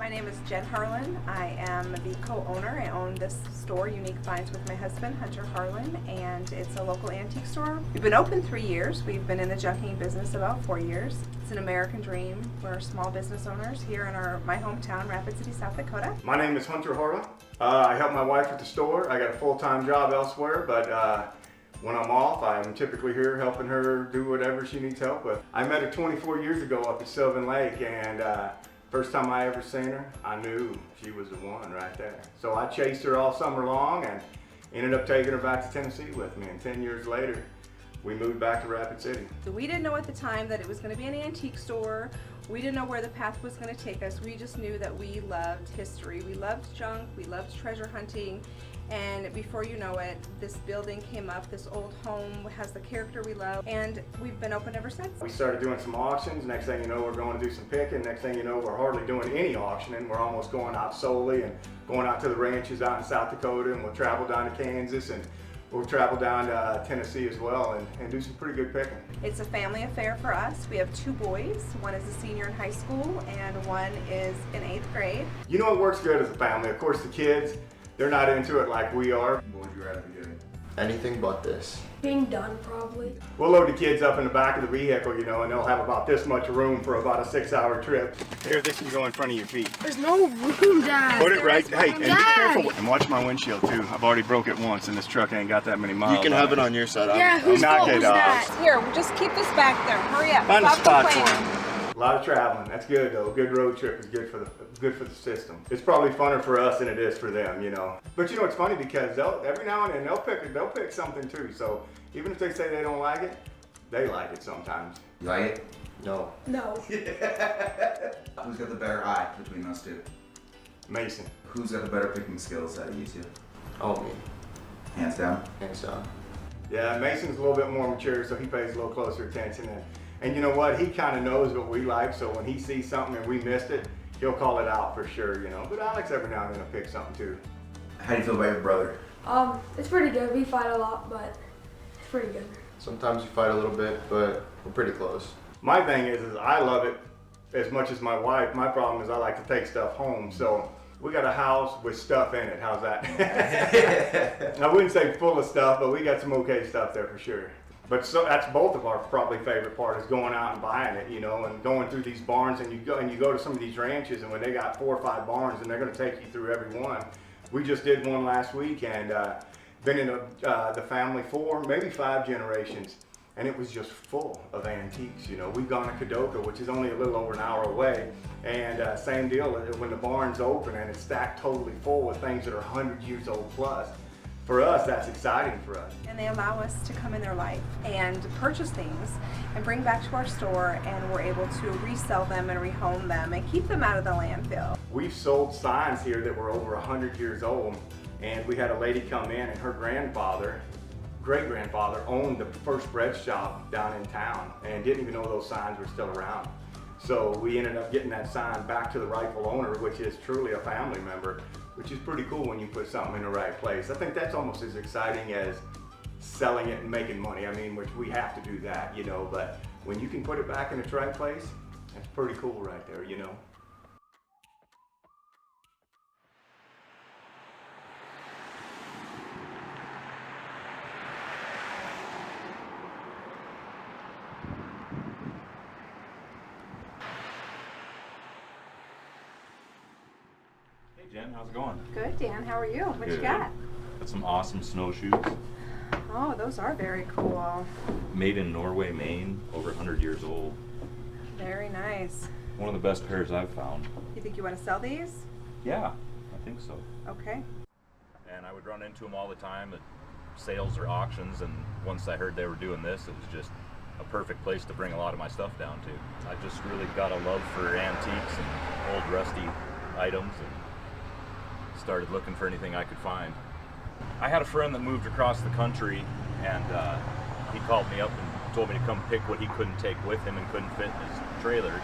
My name is Jen Harlan. I am the co-owner. I own this store, Younique Finds, with my husband, Hunter Harlan, and it's a local antique store. We've been open 3 years. We've been in the junking business about 4 years. It's an American dream. We're small business owners here in my hometown, Rapid City, South Dakota. My name is Hunter Harlan. I help my wife at the store. I got a full-time job elsewhere, but when I'm off, I'm typically here helping her do whatever she needs help with. I met her 24 years ago up at Sylvan Lake, and first time I ever seen her, I knew she was the one right there. So I chased her all summer long and ended up taking her back to Tennessee with me. And 10 years later, we moved back to Rapid City. So we didn't know at the time that it was going to be an antique store. We didn't know where the path was going to take us. We just knew that we loved history. We loved junk. We loved treasure hunting. And before you know it, this building came up. This old home has the character we love, and we've been open ever since. We started doing some auctions. Next thing you know, we're going to do some picking. Next thing you know, we're hardly doing any auctioning. We're almost going out solely and going out to the ranches out in South Dakota, and we'll travel down to Kansas, and we'll travel down to Tennessee as well and do some pretty good picking. It's a family affair for us. We have 2 boys. One is a senior in high school, and one is in 8th grade. You know what works good as a family? Of course, the kids, they're not into it like we are. What would you rather be doing? Anything but this. Being done, probably. We'll load the kids up in the back of the vehicle, you know, and they'll have about this much room for about a 6-hour trip. Here, this can go in front of your feet. There's no room, Dad. Put it right, hey, and be Dad. careful. And watch my windshield too. I've already broke it once, and this truck ain't got that many miles. You can have it on your side. Yeah, whose Knock fault it was off. that? Here, just keep this back there. Hurry up. Find a Stop spot for complaining. them. A lot of traveling. That's good though. A good road trip is good for the system. It's probably funner for us than it is for them, you know. But you know, it's funny because every now and then they'll pick something too. So even if they say they don't like it, they like it sometimes. You like it? No. No. Who's got the better eye between those two? Mason. Who's got the better picking skills out of you two? Oh, me. Hands down. Hands down. Yeah, Mason's a little bit more mature, so he pays a little closer attention. And you know what? He kind of knows what we like, so when he sees something and we missed it, he'll call it out for sure, you know. But Alex every now and then will pick something too. How do you feel about your brother? It's pretty good. We fight a lot, but it's pretty good. Sometimes we fight a little bit, but we're pretty close. My thing is I love it as much as my wife. My problem is I like to take stuff home, so we got a house with stuff in it. How's that? I wouldn't say full of stuff, but we got some okay stuff there for sure. But so that's both of our probably favorite part is going out and buying it, you know, and going through these barns, and you go to some of these ranches, and when they got 4 or 5 barns, and they're going to take you through every one. We just did one last week, and been in the family 4, maybe 5 generations, and it was just full of antiques. You know, we've gone to Kadoka, which is only a little over an hour away, and same deal when the barn's open and it's stacked totally full with things that are 100 years old plus. For us, that's exciting for us. And they allow us to come in their life and purchase things and bring back to our store, and we're able to resell them and rehome them and keep them out of the landfill. We've sold signs here that were over 100 years old, and we had a lady come in, and her grandfather, great-grandfather, owned the first bread shop down in town and didn't even know those signs were still around. So we ended up getting that sign back to the rightful owner, which is truly a family member, which is pretty cool when you put something in the right place. I think that's almost as exciting as selling it and making money. I mean, which we have to do that, you know, but when you can put it back in its right place, that's pretty cool right there, you know. Hey Jen, how's it going? Good, Dan. How are you? What you Good. got? Got some awesome snowshoes. Oh, those are very cool. Made in Norway, Maine, over 100 years old. Very nice. One of the best pairs I've found. You think you want to sell these? Yeah, I think so. Okay. And I would run into them all the time at sales or auctions, and once I heard they were doing this, it was just a perfect place to bring a lot of my stuff down to. I just really got a love for antiques and old rusty items, and started looking for anything I could find. I had a friend that moved across the country, and he called me up and told me to come pick what he couldn't take with him and couldn't fit in his trailers.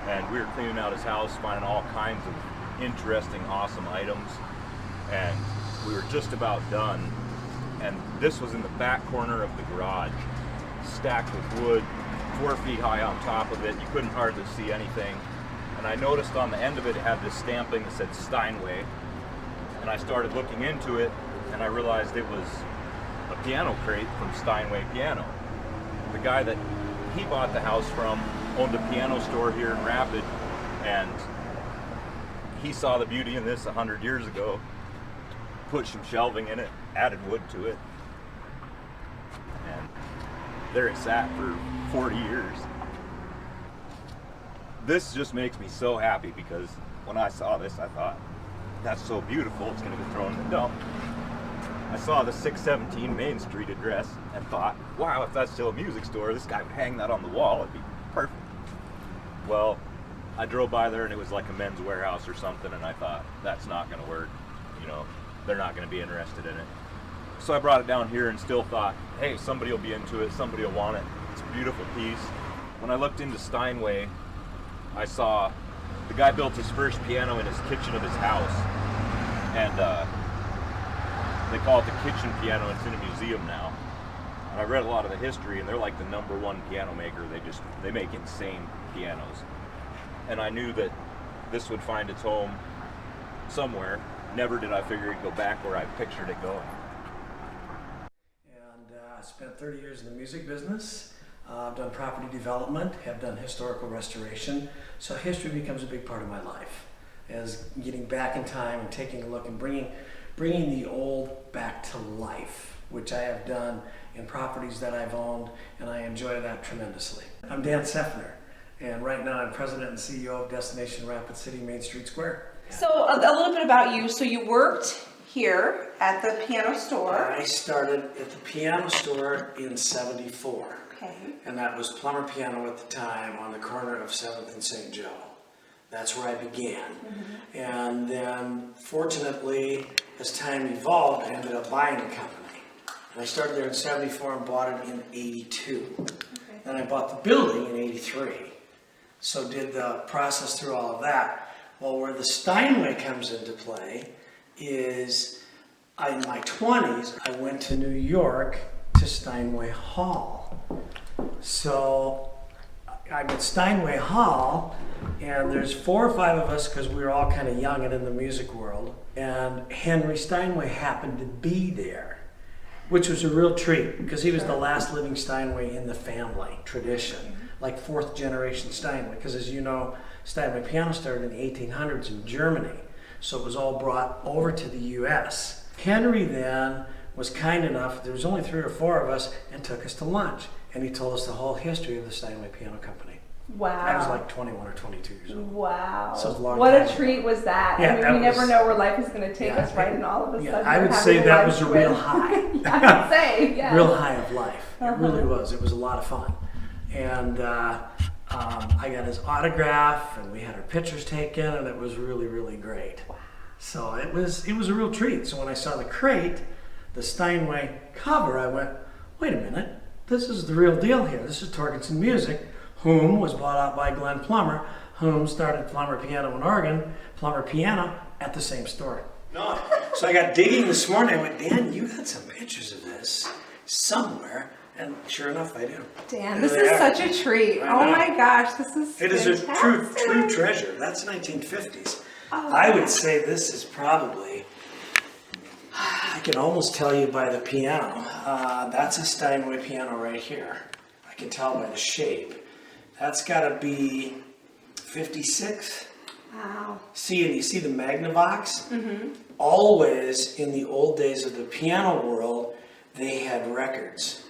And we were cleaning out his house, finding all kinds of interesting, awesome items, and we were just about done. And this was in the back corner of the garage, stacked with wood, 4 feet high on top of it. You couldn't hardly see anything. And and I noticed on the end of it, it had this stamping that said Steinway. And I started looking into it, and I realized it was a piano crate from Steinway Piano. The guy that he bought the house from owned a piano store here in Rapid, and he saw the beauty in this 100 years ago, put some shelving in it, added wood to it, and there it sat for 40 years. This just makes me so happy because when I saw this, I thought, that's so beautiful, it's going to be thrown in the dump. I saw the 617 Main Street address and thought, wow, if that's still a music store, this guy would hang that on the wall, it'd be perfect. Well, I drove by there and it was like a Men's Warehouse or something, and I thought, that's not going to work. You know, they're not going to be interested in it. So I brought it down here and still thought, hey, somebody will be into it, somebody will want it. It's a beautiful piece. When I looked into Steinway, I saw the guy built his first piano in his kitchen of his house, and they call it the kitchen piano. It's in a museum now. And I read a lot of the history, and they're like the #1 piano maker. They make insane pianos. And I knew that this would find its home somewhere. Never did I figure it'd go back where I pictured it going. And I spent 30 years in the music business. I've done property development, have done historical restoration, so history becomes a big part of my life, as getting back in time and taking a look and bringing the old back to life, which I have done in properties that I've owned, and I enjoy that tremendously. I'm Dan Seffner, and right now I'm President and CEO of Destination Rapid City Main Street Square. So a little bit about you. So you worked here at the piano store. I started at the piano store in '74. Okay. And that was Plummer Piano at the time on the corner of 7th and St. Joe. That's where I began. Mm-hmm. And then, fortunately, as time evolved, I ended up buying a company. And I started there in '74 and bought it in '82. Okay. Then I bought the building in '83. So did the process through all of that. Well, where the Steinway comes into play is, in my 20s, I went to New York to Steinway Hall. So I'm at Steinway Hall, and there's 4 or 5 of us because we were all kind of young and in the music world, and Henry Steinway happened to be there, which was a real treat because he was the last living Steinway in the family tradition, like 4th generation Steinway, because as you know, Steinway Piano started in the 1800s in Germany, so it was all brought over to the US. Henry then was kind enough, there was only 3 or 4 of us, and took us to lunch. And he told us the whole history of the Steinway Piano Company. Wow. I was like 21 or 22 years old. Wow. So it was a long what time a treat ago. was that. Yeah, I mean, that we never was- know where life is going to take us, right? And all of a sudden, I we're would having say that lunch was a real with- high. Yeah, I would say, yeah. Real high of life. It really was. It was a lot of fun. And I got his autograph, and we had our pictures taken, and it was really, really great. So it was a real treat. So when I saw the crate, the Steinway cover, I went, wait a minute, this is the real deal here. This is Torgerson Music, whom was bought out by Glenn Plummer, whom started Plummer Piano in Oregon, Plummer Piano at the same store. No. So I got digging this morning. I went, Dan, you got some pictures of this somewhere. And sure enough, I do. Dan, There this they is are. such a treat. I Oh know. my gosh, this is It is fantastic. a true treasure. That's 1950s. Oh. I would say this is probably, I can almost tell you by the piano. That's a Steinway piano right here. I can tell by the shape. That's got to be 56. Wow. See, and you see the Magnavox? Mm-hmm. Always in the old days of the piano world, they had records.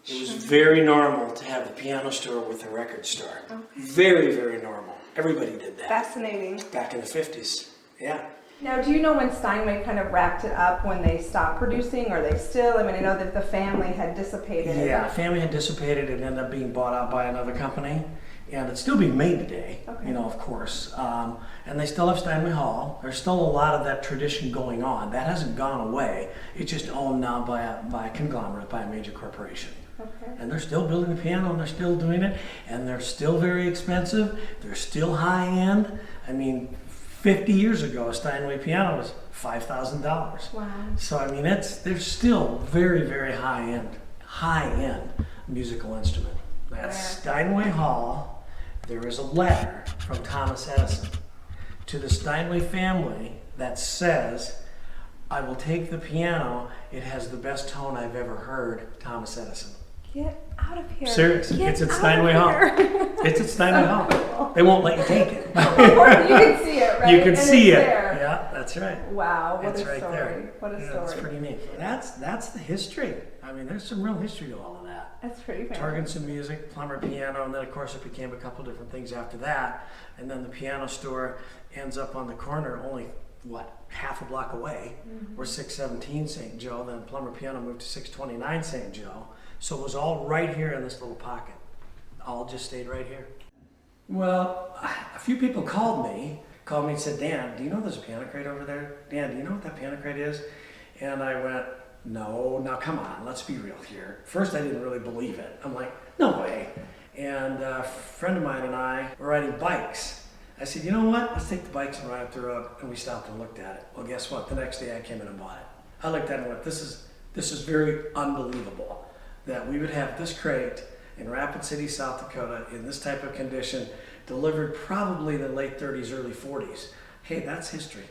It was very normal to have a piano store with a record store. Okay. Very, very normal. Everybody did that. Fascinating. Back in the 50s. Yeah. Now, do you know when Steinway kind of wrapped it up, when they stopped producing, or they still? I mean, I know that the family had dissipated. Yeah, family had dissipated and ended up being bought out by another company. And it's still being made today, Okay. you know, of course. And they still have Steinway Hall. There's still a lot of that tradition going on. That hasn't gone away. It's just owned now by a conglomerate, by a major corporation. Okay. And they're still building the piano, and they're still doing it, and they're still very expensive. They're still high end. I mean, 50 years ago, a Steinway piano was $5,000. Wow. So I mean, they're still very, very high end musical instrument. That's Where? Steinway Hall. there is a letter from Thomas Edison to the Steinway family that says, "I will take the piano. It has the best tone I've ever heard, Thomas Edison." Get out of here. Seriously, Get it's at out of Steinway Hall. here. It's at Steinway Hall. Cool. They won't let you take it. You can see it, right? You can And see it's it. there. Yeah, that's right. Wow, what It's a right story. there. What a Yeah, story. that's pretty neat. That's the history. I mean, there's some real history to all of that. That's pretty fantastic. Jorgensen music, Plummer piano, and then of course it became a couple different things after that. And then the piano store ends up on the corner, only half a block away. We're 617 St. Joe. Then Plummer piano moved to 629 St. Joe. So it was all right here in this little pocket. All just stayed right here. Well, a few people called me and said, "Dan, do you know there's a piano crate over there? Dan, do you know what that piano crate is?" And I went, "No, now come on, let's be real here." First, I didn't really believe it. I'm like, "No way." And a friend of mine and I were riding bikes. I said, "You know what? Let's take the bikes and ride up the road." And we stopped and looked at it. Well, guess what? The next day I came in and bought it. I looked at it and went, this is very unbelievable that we would have this crate in Rapid City, South Dakota, in this type of condition, delivered probably in the late 30s, early 40s. Hey, that's history.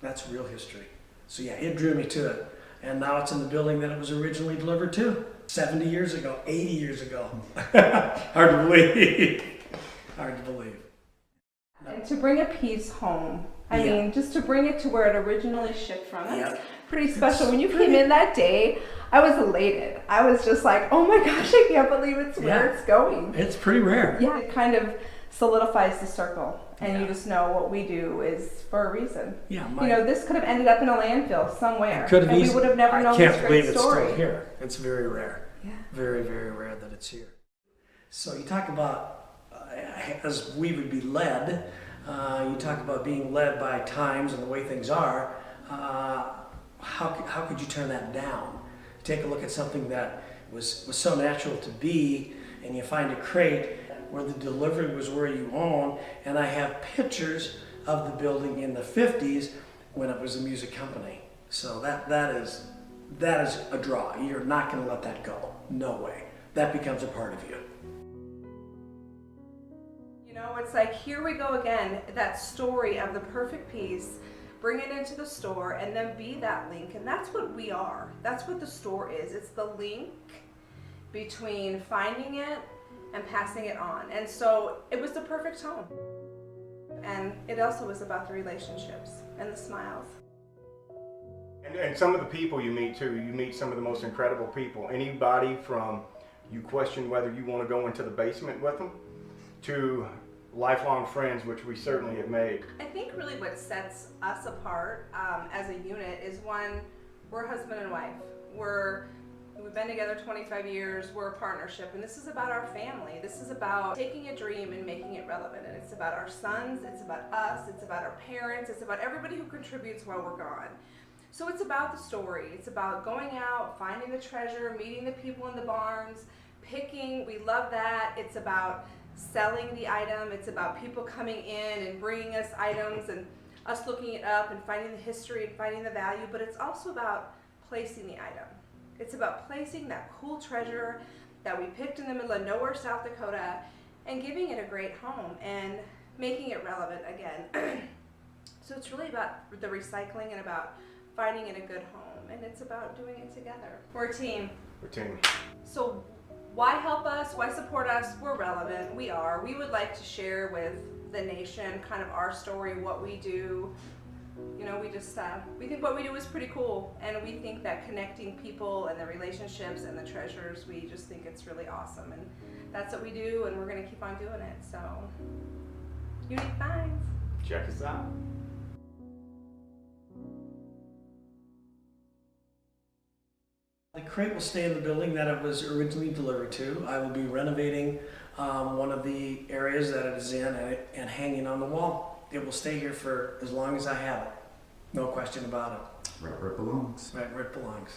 That's real history. So yeah, it drew me to it. And now it's in the building that it was originally delivered to. 70 years ago, 80 years ago. Hard to believe. Hard to believe. And to bring a piece home, I Yeah. mean, just to bring it to where it originally shipped from, that's Yeah. pretty special. When you came in that day, I was elated. I was just like, oh my gosh, I can't believe it's where Yeah. it's going. It's pretty rare. Yeah, it kind of solidifies the circle. And you Yeah. just know what we do is for a reason. Yeah, You know, this could have ended up in a landfill somewhere. could have and we easily. would have never known I can't this believe great it's story. still here. It's very rare. Yeah. Very, very rare that it's here. So you talk about, as we would be led, you talk about being led by times and the way things are. How could you turn that down? Take a look at something that was so natural to be, and you find a crate where the delivery was where you own, and I have pictures of the building in the 50s when it was a music company. So that is a draw. You're not going to let that go. No way. That becomes a part of you. You know, it's like, here we go again, that story of the perfect piece, bring it into the store, and then be that link. And that's what we are. That's what the store is. It's the link between finding it and passing it on. And so it was the perfect home. And it also was about the relationships and the smiles. And some of the people you meet too, you meet some of the most incredible people. Anybody from you question whether you want to go into the basement with them to lifelong friends, which we certainly have made. I think really what sets us apart as a unit is, one, we're husband and wife. We've been together 25 years, we're a partnership, and this is about our family. This is about taking a dream and making it relevant, and it's about our sons, it's about us, it's about our parents, it's about everybody who contributes while we're gone. So it's about the story. It's about going out, finding the treasure, meeting the people in the barns, picking, we love that. It's about selling the item. It's about people coming in and bringing us items and us looking it up and finding the history and finding the value, but it's also about placing the item. It's about placing that cool treasure that we picked in the middle of nowhere, South Dakota, and giving it a great home and making it relevant again. So it's really about the recycling and about finding it a good home, and it's about doing it together. We're a team. We're a team. So why help us? Why support us? We're relevant. We are. We would like to share with the nation kind of our story, what we do. You know, we think what we do is pretty cool, and we think that connecting people and the relationships and the treasures, we just think it's really awesome, and that's what we do, and we're going to keep on doing it. So, Younique Finds. Check us out. The crate will stay in the building that it was originally delivered to. I will be renovating one of the areas that it is in and hanging on the wall. It will stay here for as long as I have it. No question about it. Right where it belongs. Right where it belongs.